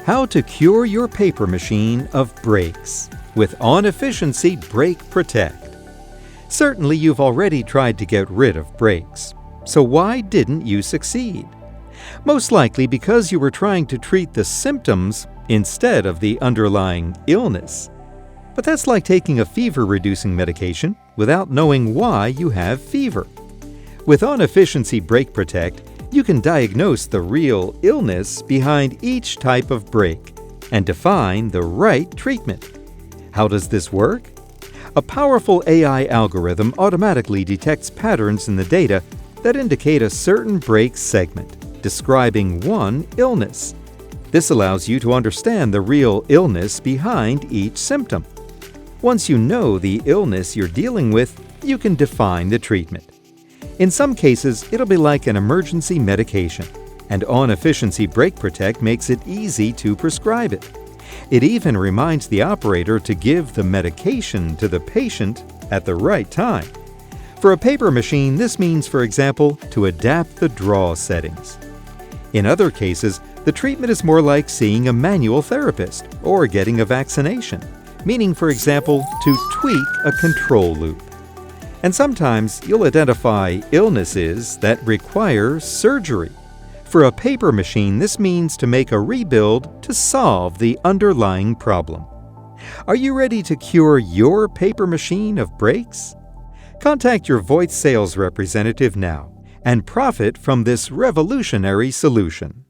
How to cure your paper machine of breaks with OnEfficiency.BreakProtect. Certainly you've already tried to get rid of breaks. So why didn't you succeed? Most likely because you were trying to treat the symptoms instead of the underlying illness. But that's like taking a fever-reducing medication without knowing why you have fever. With OnEfficiency.BreakProtect, you can diagnose the real illness behind each type of break and define the right treatment. How does this work? A powerful AI algorithm automatically detects patterns in the data that indicate a certain break segment, describing one illness. This allows you to understand the real illness behind each symptom. Once you know the illness you're dealing with, you can define the treatment. In some cases, it'll be like an emergency medication, and OnEfficiency.BreakProtect makes it easy to prescribe it. It even reminds the operator to give the medication to the patient at the right time. For a paper machine, this means, for example, to adapt the draw settings. In other cases, the treatment is more like seeing a manual therapist or getting a vaccination, meaning, for example, to tweak a control loop. And sometimes you'll identify illnesses that require surgery. For a paper machine, this means to make a rebuild to solve the underlying problem. Are you ready to cure your paper machine of breaks? Contact your Voith sales representative now and profit from this revolutionary solution.